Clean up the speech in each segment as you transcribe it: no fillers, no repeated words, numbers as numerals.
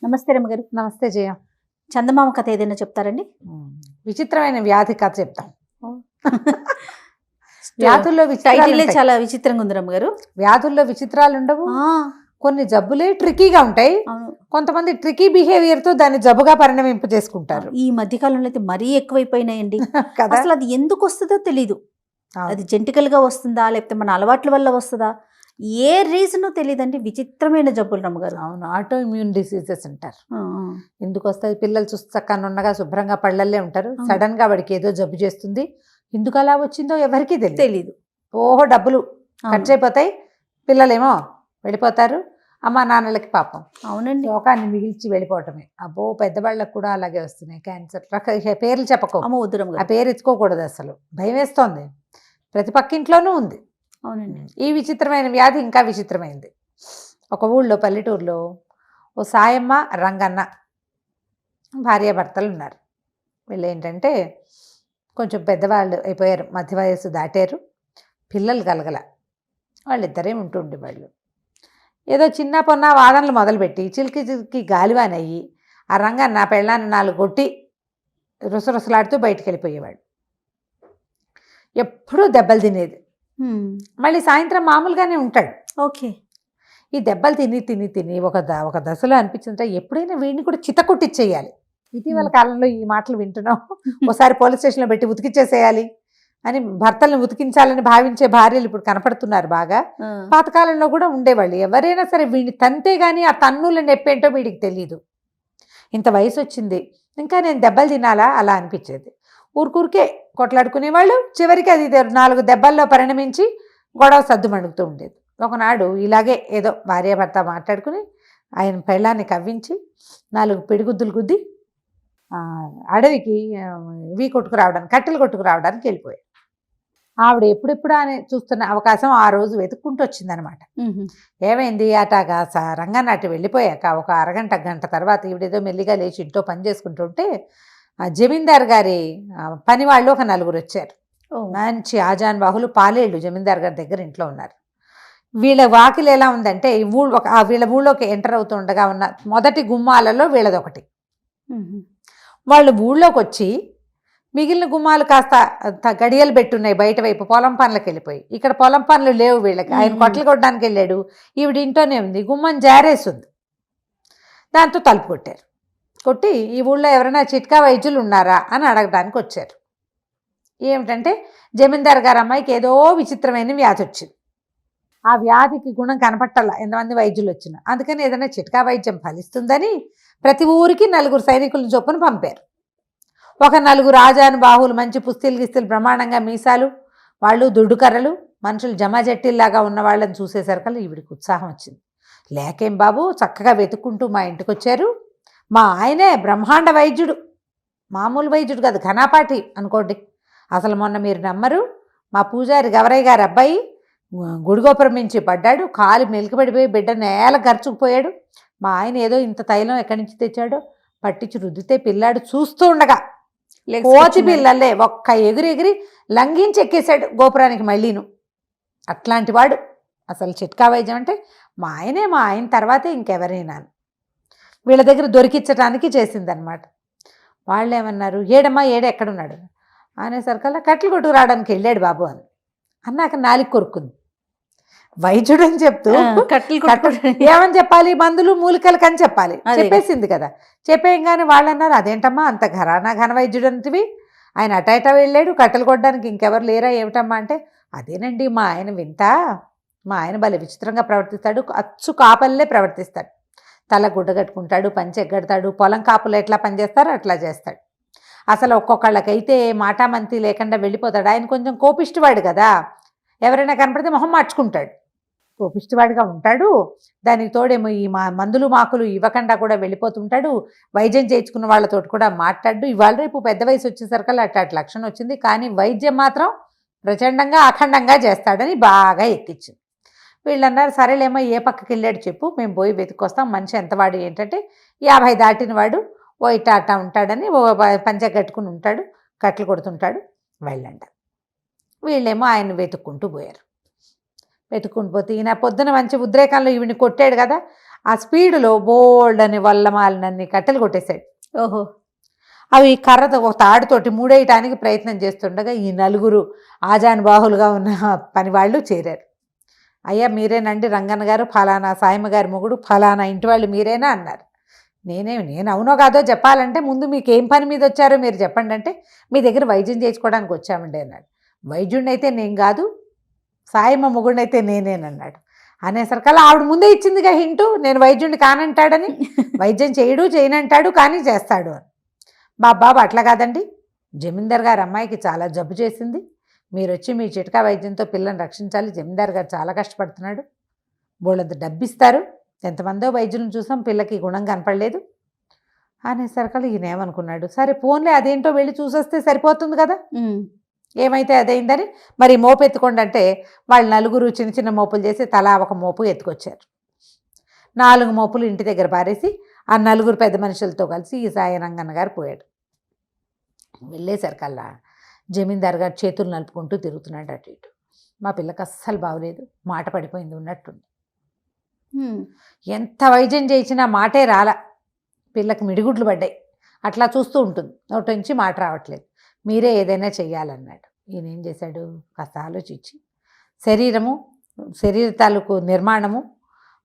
నమస్తే రమ్మగారు. నమస్తే జయ. చందమామ కథ ఏదైనా చెప్తారండి? విచిత్రమైన వ్యాధి కథ చెప్తాం. వ్యాధుల్లో టైటిలే చాలా విచిత్రంగా ఉంది రమ్మగారు. వ్యాధుల్లో విచిత్రాలు ఉండవు. కొన్ని జబ్బులే ట్రికీగా ఉంటాయి. కొంతమంది ట్రికీ బిహేవియర్ తో దాన్ని జబ్బుగా పరిణమింప చేసుకుంటారు. ఈ మధ్య కాలంలో అయితే మరీ ఎక్కువైపోయినాయండి. అసలు అది ఎందుకు వస్తుందో తెలీదు. అది జెంటికల్ గా వస్తుందా లేకపోతే మన అలవాట్ల వల్ల వస్తుందా, ఏ రీజనో తెలియదండి. విచిత్రమైన జబ్బులు రమ్మగారు. అవును, ఆటో ఇమ్యూన్ డిసీజెస్ అంటారు. ఎందుకు వస్తుంది? పిల్లలు చూసి చక్కగా ఉండగా శుభ్రంగా పళ్ళల్లే ఉంటారు. సడన్ గా వాడికి ఏదో జబ్బు చేస్తుంది. ఎందుకు అలా వచ్చిందో ఎవరికి తెలీదు. ఓహో, డబ్బులు ఖర్చు అయిపోతాయి, పిల్లలేమో వెళ్ళిపోతారు, అమ్మ నాన్నలకి పాపం. అవునండి, లోకాన్ని మిగిల్చి వెళ్ళిపోవటమే. అబ్బో, పెద్దవాళ్ళకు కూడా అలాగే వస్తున్నాయి క్యాన్సర్. పేర్లు చెప్పకో, ఆ పేరు ఎత్తుకోకూడదు. అసలు భయం వేస్తోంది. ప్రతి పక్కింట్లోనూ ఉంది. అవునండి. ఈ విచిత్రమైన వ్యాధి ఇంకా విచిత్రమైంది. ఒక ఊళ్ళో, పల్లెటూరులో ఓ సాయమ్మ, రంగన్న భార్యాభర్తలు ఉన్నారు. వీళ్ళు ఏంటంటే కొంచెం పెద్దవాళ్ళు అయిపోయారు, మధ్య వయస్సు దాటారు, పిల్లలు కలగల. వాళ్ళిద్దరే ఉంటుండేవాళ్ళు. ఏదో చిన్న పొన్న వాదనలు మొదలుపెట్టి చిలికి చిలికి గాలివానయ్యి ఆ రంగన్న పెళ్ళాన్ని 4 కొట్టి రుసరుసలాడుతూ బయటికి వెళ్ళిపోయేవాడు. ఎప్పుడూ దెబ్బలు తినేది. మళ్ళీ సాయంత్రం మామూలుగానే ఉంటాడు. ఓకే. ఈ దెబ్బలు తిని తిని తిని ఒక దశలో అనిపించిందంటే ఎప్పుడైనా వీడిని కూడా చితకొట్టిచ్చేయాలి. ఇటీవల కాలంలో ఈ మాటలు వింటున్నాం. ఒకసారి పోలీస్ స్టేషన్లో పెట్టి ఉతికిచ్చేసేయాలి అని భర్తలను ఉతికించాలని భావించే భార్యలు ఇప్పుడు కనపడుతున్నారు బాగా. పాతకాలంలో కూడా ఉండేవాళ్ళు. ఎవరైనా సరే వీడిని తంతే గానీ ఆ తన్నుల నొప్పేంటో వీడికి తెలీదు. ఇంత వయసు వచ్చింది, ఇంకా నేను దెబ్బలు తినాలా అలా అనిపించేది. ఊరికే కొట్లాడుకునేవాళ్ళు. చివరికి అది 4 దెబ్బల్లో పరిణమించి గొడవ సద్దుమణుగుతూ ఉండేది. ఒకనాడు ఇలాగే ఏదో భార్యాభర్త మాట్లాడుకుని ఆయన పెళ్ళాన్ని కవ్వించి 4 పిడిగుద్దులు గుద్ది అడవికి కట్టెలు కొట్టుకురావడానికి వెళ్ళిపోయాడు. ఆవిడ ఎప్పుడెప్పుడు అని చూస్తున్న అవకాశం ఆ రోజు వెతుక్కుంటూ వచ్చిందనమాట. ఏమైంది? అటాగా రంగన్న అటు వెళ్ళిపోయాక ఒక అరగంట గంట తర్వాత ఈవిడేదో మెల్లిగా లేచి ఇంట్లో పని చేసుకుంటుంటే జమీందార్ గారి పని వాళ్ళు ఒక 4 వచ్చారు. మంచి ఆజాన్ బాహులు, పాలేళ్ళు జమీందార్ గారి దగ్గర ఇంట్లో ఉన్నారు. వీళ్ళ వాకిలు ఎలా ఉందంటే వీళ్ళ ఊళ్ళోకి ఎంటర్ అవుతూ ఉండగా ఉన్న మొదటి గుమ్మాలలో వీళ్ళదొకటి. వాళ్ళు ఊళ్ళోకి వచ్చి మిగిలిన గుమ్మాలు కాస్త గడియలు పెట్టున్నాయి బయట వైపు, పొలం పనులకు వెళ్ళిపోయి. ఇక్కడ పొలం పనులు లేవు వీళ్ళకి. ఆయన కొట్టలు కొట్టడానికి వెళ్ళాడు, ఈవిడ ఇంట్లోనే ఉంది. గుమ్మం జారేస్తుంది. దాంతో తలుపు కొట్టారు. కొట్టి ఈ ఊళ్ళో ఎవరైనా చిట్కా వైద్యులు ఉన్నారా అని అడగడానికి వచ్చారు. ఏమిటంటే జమీందార్ గారి అమ్మాయికి ఏదో విచిత్రమైన వ్యాధి వచ్చింది. ఆ వ్యాధికి గుణం కనపట్టాల ఎంతమంది వైద్యులు వచ్చినా. అందుకని ఏదైనా చిట్కా వైద్యం ఫలిస్తుందని ప్రతి ఊరికి 4 సైనికులను చొప్పున పంపారు. ఒక 4 ఆజాను బాహువులు, మంచి పుస్తీలు గిస్తీలు, ప్రమాణంగా మీసాలు, వాళ్ళు దుడ్డు కర్రలు, మనుషులు జమాజట్టిల్లాగా ఉన్న వాళ్ళని చూసేసరికల్లా ఈవిడికి ఉత్సాహం వచ్చింది. లేకేం బాబు, చక్కగా వెతుక్కుంటూ మా ఇంటికి వచ్చారు. మా ఆయనే బ్రహ్మాండ వైద్యుడు, మామూలు వైద్యుడు కాదు, ఘనాపాటి అనుకోండి. అసలు మొన్న మీరు నమ్మరు, మా పూజారి గవరయ్య గారి అబ్బాయి గుడిగోపురం నుంచి పడ్డాడు, కాలు మెలికబడిపోయి బిడ్డ నేల గరుచుకుపోయాడు. మా ఆయన ఏదో ఇంత తైలం ఎక్కడి నుంచి తెచ్చాడో పట్టించి రుద్దితే పిల్లాడు చూస్తూ ఉండగా కోతి పిల్లలే ఒక్క ఎగిరి లంఘించి ఎక్కేశాడు గోపురానికి మళ్ళీను. అట్లాంటి వాడు. అసలు చిట్కా వైద్యం అంటే మా ఆయన తర్వాతే ఇంకెవరైనా వీళ్ళ దగ్గర దొరికించడానికి చేసిందనమాట. వాళ్ళు ఏమన్నారు, ఏడమ్మా ఎక్కడున్నాడు అనేసరికల్లా కట్టెలు కొట్టుకు రావడానికి వెళ్ళాడు బాబు అని అన్నాక నాలికి కొరుక్కుంది. వైద్యుడు అని చెప్తూ ఏమని చెప్పాలి, మందులు మూలికలకు అని చెప్పాలి. చెప్పేసింది కదా. చెప్పేయంగానే వాళ్ళు అన్నారు, అదేంటమ్మా అంత ఘన వైద్యుడు అంటివి, ఆయన అటైటా వెళ్ళాడు, కట్టెలు కొట్టడానికి ఇంకెవరు లేరా ఏమిటమ్మా అంటే, అదేనండి మా ఆయన వింత, మా ఆయన భలే విచిత్రంగా ప్రవర్తిస్తాడు, అచ్చు కాపల్లే ప్రవర్తిస్తాడు, తల గుడ్డ కట్టుకుంటాడు, పంచె ఎగ్గడతాడు, పొలం కాపులు ఎట్లా పనిచేస్తారో అట్లా చేస్తాడు. అసలు ఒక్కొక్కళ్ళకైతే మాటామంతి లేకుండా వెళ్ళిపోతాడు. ఆయన కొంచెం కోపిష్టివాడు కదా, ఎవరైనా కనపడితే మొహం మార్చుకుంటాడు, కోపిష్టివాడిగా ఉంటాడు. దానికి తోడేమో ఈ మందులు మాకులు ఇవ్వకుండా కూడా వెళ్ళిపోతుంటాడు. వైద్యం చేయించుకున్న వాళ్ళతో కూడా మాట్లాడు. ఇవాళ రేపు పెద్ద వయసు వచ్చేసరికల్లా అట్లాంటి లక్షణం వచ్చింది, కానీ వైద్యం మాత్రం ప్రచండంగా అఖండంగా చేస్తాడని బాగా ఎక్కించింది. వీళ్ళు అన్నారు, సరేలేమో ఏ పక్కకి వెళ్ళాడు చెప్పు, మేము పోయి వెతుక్కొస్తాం. మనిషి ఎంతవాడు ఏంటంటే 50 దాటిన వాడు, ఓ ఇట్టా ఉంటాడని, ఓ పంచె కట్టుకుని ఉంటాడు, కట్టెలు కొడుతుంటాడు, వెళ్ళండి. వీళ్ళేమో ఆయన వెతుక్కుంటూ పోయారు. వెతుక్కుంటూ పోతే ఈయన పొద్దున మంచి ఉద్రేకంలో ఈవిని కొట్టాడు కదా, ఆ స్పీడ్లో బోల్డ్ అని వల్లమాలినన్ని కట్టెలు కొట్టేశాడు. ఓహో. అవి కర్రతో ఒక తాడుతోటి మూడేయటానికి ప్రయత్నం చేస్తుండగా ఈ నలుగురు ఆజానుబాహులుగా ఉన్న పని వాళ్ళు చేరారు. అయ్యా మీరేనండి రంగన్న గారు, ఫలానా సాయమ్మ గారి మొగుడు, ఫలానా ఇంటి వాళ్ళు మీరేనా అన్నారు. నేను అవునో కాదో చెప్పాలంటే ముందు మీకు ఏం పని మీద వచ్చారో మీరు చెప్పండి అంటే, మీ దగ్గర వైద్యం చేయించుకోవడానికి వచ్చామండి అన్నాడు. వైద్యుడిని అయితే నేను కాదు, సాయమ్మ మొగుడిని అయితే నేనేనన్నాడు. అనేసరికల్లా ఆవిడ ముందే ఇచ్చిందిగా హింటు, నేను వైద్యుడిని కానంటాడని. వైద్యం చేయనంటాడు కానీ చేస్తాడు అని. బాబు అట్లా కాదండి, జమీందార్ గారు అమ్మాయికి చాలా జబ్బు చేసింది, మీరు వచ్చి మీ చిట్కా వైద్యంతో పిల్లని రక్షించాలి, జమీందార్ గారు చాలా కష్టపడుతున్నాడు, బోళ్ళంత డబ్బిస్తారు, ఎంతమందో వైద్యులను చూసాం, పిల్లకి గుణం కనపడలేదు అనేసరికల్లా ఈయన ఏమనుకున్నాడు, సరే ఫోన్లే అదేంటో వెళ్ళి చూసొస్తే సరిపోతుంది కదా, ఏమైతే అదైందని మరి మోపు ఎత్తుకోండి అంటే వాళ్ళు నలుగురు చిన్న చిన్న మోపులు చేసి తలా ఒక మోపు ఎత్తుకొచ్చారు. 4 మోపులు ఇంటి దగ్గర పారేసి ఆ నలుగురు పెద్ద మనుషులతో కలిసి ఈ సాయి రంగన్న గారు పోయాడు. వెళ్ళేసరికల్లా జమీందార్ గారు చేతులు నలుపుకుంటూ తిరుగుతున్నాడు అటు ఇటు. మా పిల్లకి అస్సలు బాగలేదు, మాట పడిపోయింది ఉన్నట్టుంది. ఎంత వైద్యం చేయించినా మాటే రాలా, పిల్లకి మిడిగుడ్లు పడ్డాయి, అట్లా చూస్తూ ఉంటుంది, నోటి నుంచి మాట రావట్లేదు, మీరే ఏదైనా చెయ్యాలన్నాడు. ఈయన ఏం చేశాడు, కాస్త ఆలోచించి శరీర తాలూకు నిర్మాణము,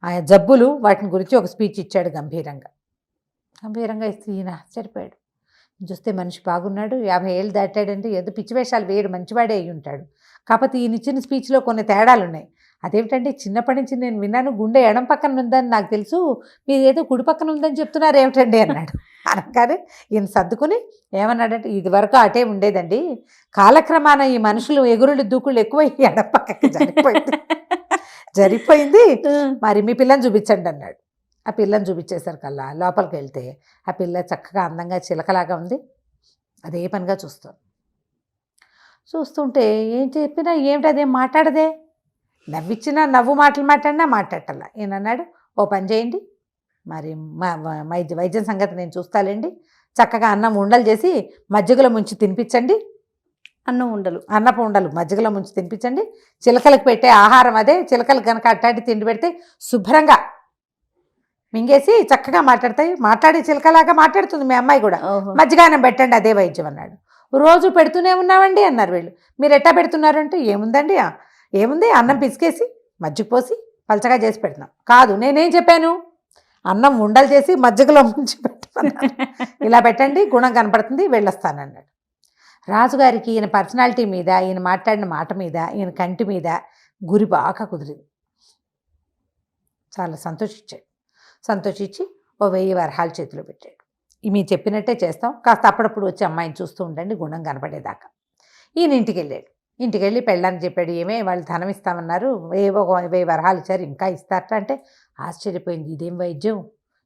ఆ జబ్బులు, వాటిని గురించి ఒక స్పీచ్ ఇచ్చాడు గంభీరంగా ఇస్తే ఈయన ఆశ్చర్యపోయాడు. చూస్తే మనిషి బాగున్నాడు, 50 ఏళ్ళు దాటాడంటే ఏదో పిచ్చి వేషాలు వేయడు, మంచివాడే అయి ఉంటాడు. కాకపోతే ఈయన ఇచ్చిన స్పీచ్లో కొన్ని తేడాలు ఉన్నాయి. అదేమిటంటే, చిన్నప్పటి నుంచి నేను విన్నాను గుండె ఎడం పక్కన ఉందని నాకు తెలుసు, మీరు ఏదో కుడి పక్కన ఉందని చెప్తున్నారు ఏమిటండి అన్నాడు. అనగానే ఈయన సర్దుకుని ఏమన్నాడంటే, ఇది వరకు అటే ఉండేదండి, కాలక్రమాన ఈ మనుషులు ఎగురులు దూకుళ్ళు ఎక్కువ ఎడం పక్కకి జరిగిపోయింది, మరి మీ పిల్లని చూపించండి అన్నాడు. ఆ పిల్లని చూపించేసరికల్లా లోపలికి వెళ్తే ఆ పిల్ల చక్కగా అందంగా చిలకలాగా ఉంది, అదే పనిగా చూస్తుంటే ఏం చెప్పినా ఏమిటి అదేం మాట్లాడదే, నవ్విచ్చినా నవ్వు మాటలు మాట్లాడినా మాట్లాడటల్లా. ఈయన అన్నాడు, ఓ పని చేయండి, మరి వైద్యం సంగతి నేను చూస్తాలేండి, చక్కగా అన్నం ఉండలు చేసి మజ్జిగలో ముంచి తినిపించండి, అన్నపు ఉండలు మజ్జిగలో ముంచి తినిపించండి, చిలకలకు పెట్టే ఆహారం అదే, చిలకలకు కనుక అట్టాటి తిండి పెడితే శుభ్రంగా మింగేసి చక్కగా మాట్లాడే చిలకలాగా మాట్లాడుతుంది మీ అమ్మాయి కూడా, మజ్జిగానం పెట్టండి, అదే వైద్యం అన్నాడు. రోజు పెడుతూనే ఉన్నామండి అన్నారు వీళ్ళు. మీరు ఎట్టా పెడుతున్నారు అంటే, ఏముంది అన్నం పిసికేసి మజ్జిగ పోసి పలచగా చేసి పెడుతున్నాం. కాదు, నేనేం చెప్పాను, అన్నం ఉండలు చేసి మజ్జిగలో ముంచి పెట్టమన్నాను, ఇలా పెట్టండి గుణం కనపడుతుంది, వెళ్ళొస్తానన్నాడు. రాజుగారికి ఈయన పర్సనాలిటీ మీద, ఈయన మాట్లాడిన మాట మీద, ఈయన కంటి మీద గురి బాగా కుదిరింది. చాలా సంతోషించి ఓ 1000 వరహాలు చేతిలో పెట్టాడు. మీరు చెప్పినట్టే చేస్తాం, కాస్త అప్పుడప్పుడు వచ్చి అమ్మాయిని చూస్తూ ఉండండి గుణం కనపడేదాకా. ఈయన ఇంటికి వెళ్ళి పెళ్ళాన్ని చెప్పాడు, ఏమే వాళ్ళు ధనం ఇస్తామన్నారు, ఏవో 1000 వరహాలు ఇచ్చారు, ఇంకా ఇస్తారట అంటే ఆశ్చర్యపోయింది. ఇదేం వైద్యం,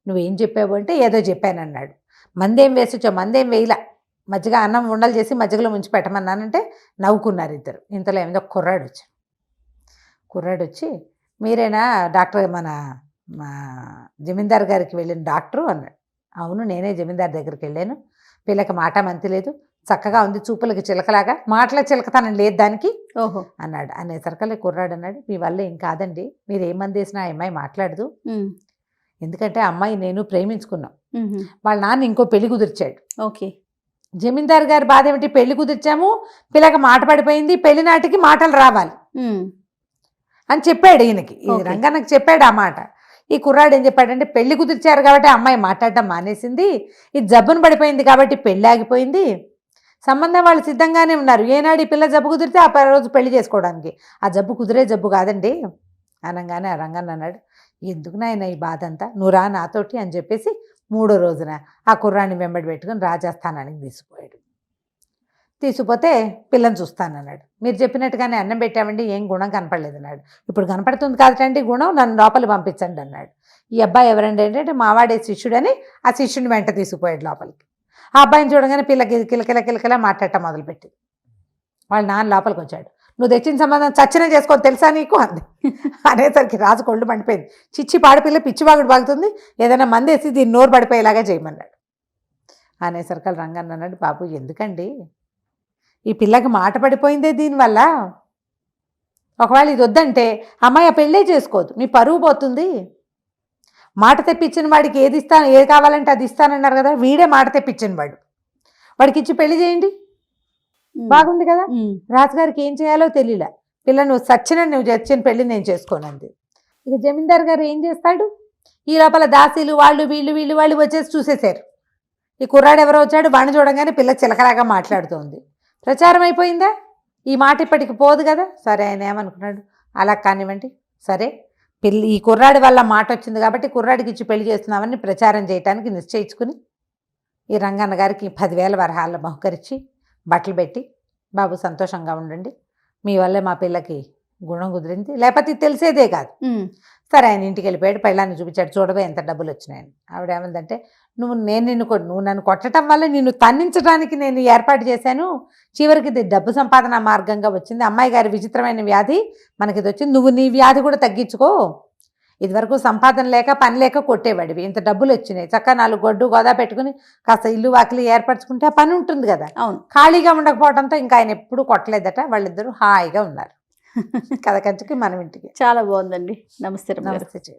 నువ్వేం చెప్పావు అంటే ఏదో చెప్పానన్నాడు. మందేం వేసొచ్చావు, మందేం వేయలా, మజ్జిగ అన్నం ఉండలు చేసి మజ్జిగలో ముంచి పెట్టమన్నానంటే నవ్వుకున్నారు ఇద్దరు. ఇంతలో ఏమిదో కుర్రాడు వచ్చి మీరేనా డాక్టర్, మా జమీందార్ గారికి వెళ్ళిన డాక్టరు అన్నాడు. అవును, నేనే జమీందార్ దగ్గరికి వెళ్ళాను, పిల్లకి మాట మంతి లేదు, చక్కగా ఉంది, చూపులకి చిలకలాగా, మాటల చిలకతనం లేదు దానికి అన్నాడు. అనేసరికల్లా కుర్రాడు అన్నాడు, మీ వల్ల ఏం కాదండి, మీరు ఏ మంది వేసినా ఆ అమ్మాయి మాట్లాడదు, ఎందుకంటే అమ్మాయి నేను ప్రేమించుకున్నాం, వాళ్ళ నాన్న ఇంకో పెళ్లి కుదిర్చాడు. జమీందార్ గారి బాధ ఏమిటి, పెళ్లి కుదిర్చాము, పిల్లకి మాట పడిపోయింది, పెళ్లి నాటికి మాటలు రావాలి అని చెప్పాడు ఈయనకి. ఈ రంగన్నకి చెప్పాడు ఆ మాట. ఈ కుర్రాడు ఏం చెప్పాడంటే, పెళ్లి కుదిర్చారు కాబట్టి అమ్మాయి మాట్లాడటం మానేసింది, ఇది జబ్బును పడిపోయింది కాబట్టి పెళ్ళి ఆగిపోయింది, సంబంధం వాళ్ళు సిద్ధంగానే ఉన్నారు, ఏనాడు ఈ పిల్ల జబ్బు కుదిరితే ఆ రోజు పెళ్లి చేసుకోవడానికి, ఆ జబ్బు కుదిరే జబ్బు కాదండి అనగానే ఆ రంగన్న అన్నాడు, ఎందుకు నాయన ఈ బాధ అంతా, నువ్వు రా నాతోటి అని చెప్పేసి 3వ రోజున ఆ కుర్రాన్ని వెంబడి పెట్టుకుని రాజస్థానానికి తీసుకుపోతే పిల్లని చూస్తానన్నాడు. మీరు చెప్పినట్టుగానే అన్నం పెట్టామండి, ఏం గుణం కనపడలేదు అన్నాడు. ఇప్పుడు కనపడుతుంది కాదండి గుణం, నన్ను లోపల పంపించండి అన్నాడు. ఈ అబ్బాయి ఎవరండి అంటే, మావాడే శిష్యుడని ఆ శిష్యుని వెంట తీసుకుపోయాడు లోపలికి. ఆ అబ్బాయిని చూడగానే పిల్లకి కిలకిల మాట్లాడటం మొదలుపెట్టి వాళ్ళ నాన్న లోపలికి వచ్చాడు. నువ్వు తెచ్చిన సంబంధం చచ్చిన చేసుకోని తెలుసా నీకు అంది. అనేసరికి రాజు కొళ్ళు మండిపోయింది. చిచ్చి పాడిపిల్ల పిచ్చివాగుడు బాగుతుంది, ఏదైనా మందేసి దీన్ని నోరు పడిపోయేలాగా చేయమన్నాడు. అనేసరికి రంగన్న అన్నాడు, బాబు ఎందుకండి, ఈ పిల్లకి మాట పడిపోయిందే దీనివల్ల, ఒకవేళ ఇది వద్దంటే అమ్మాయి ఆ పెళ్ళే చేసుకోదు, మీ పరువు పోతుంది, మాట తెప్పించిన వాడికి ఏది కావాలంటే అది ఇస్తానన్నారు కదా, వీడే మాట తెప్పించిన వాడు. వాడికి ఇచ్చి పెళ్లి చేయండి, బాగుంది కదా. రాజుగారికి ఏం చేయాలో తెలియలే. పిల్ల నువ్వు నువ్వు చచ్చిన పెళ్లి నేను చేసుకోనంది. ఇక జమీందార్ గారు ఏం చేస్తాడు, ఈ లోపల దాసీలు వాళ్ళు వీళ్ళు వచ్చేసి చూసేశారు. ఈ కుర్రాడు ఎవరో వచ్చాడు, వాడిని చూడగానే పిల్ల చిలకలాగా మాట్లాడుతోంది. ప్రచారం అయిపోయిందా, ఈ మాట ఇప్పటికి పోదు కదా. సరే ఆయన ఏమనుకున్నాడు, అలా కానివ్వండి, సరే ఈ కుర్రాడి వల్ల మాట వచ్చింది కాబట్టి కుర్రాడికి ఇచ్చి పెళ్లి చేస్తున్నామని ప్రచారం చేయడానికి నిశ్చయించుకుని ఈ రంగన్న గారికి 10,000 వరహాలు బహుకరించి బట్టలు పెట్టి, బాబు సంతోషంగా ఉండండి, మీ వల్లే మా పిల్లకి గుణం కుదిరింది, లేకపోతే ఇది తెలిసేదే కాదు. సరే ఆయన ఇంటికి వెళ్ళిపోయాడు, పెళ్ళాన్ని చూపించాడు, చూడవే ఎంత డబ్బులు వచ్చినాయని. ఆవిడ ఏమందంటే, నువ్వు నన్ను కొట్టడం వల్ల నిన్ను తన్నించడానికి నేను ఏర్పాటు చేశాను, చివరికి ఇది డబ్బు సంపాదన మార్గంగా వచ్చింది, అమ్మాయి గారి విచిత్రమైన వ్యాధి మనకి ఇది వచ్చింది, నువ్వు నీ వ్యాధి కూడా తగ్గించుకో, ఇదివరకు సంపాదన లేక పని లేక కొట్టేవాడివి, ఇంత డబ్బులు వచ్చినాయి, చక్కగా 4 గొడ్డు గోదా పెట్టుకుని కాస్త ఇల్లు వాకిలి ఏర్పరచుకుంటే ఆ పని ఉంటుంది కదా. అవును, ఖాళీగా ఉండకపోవడంతో ఇంకా ఆయన ఎప్పుడు కొట్టలేదట, వాళ్ళిద్దరూ హాయిగా ఉన్నారు. కథ కంచుకి మనం ఇంటికి. చాలా బాగుందండి. నమస్తే. నమస్తే.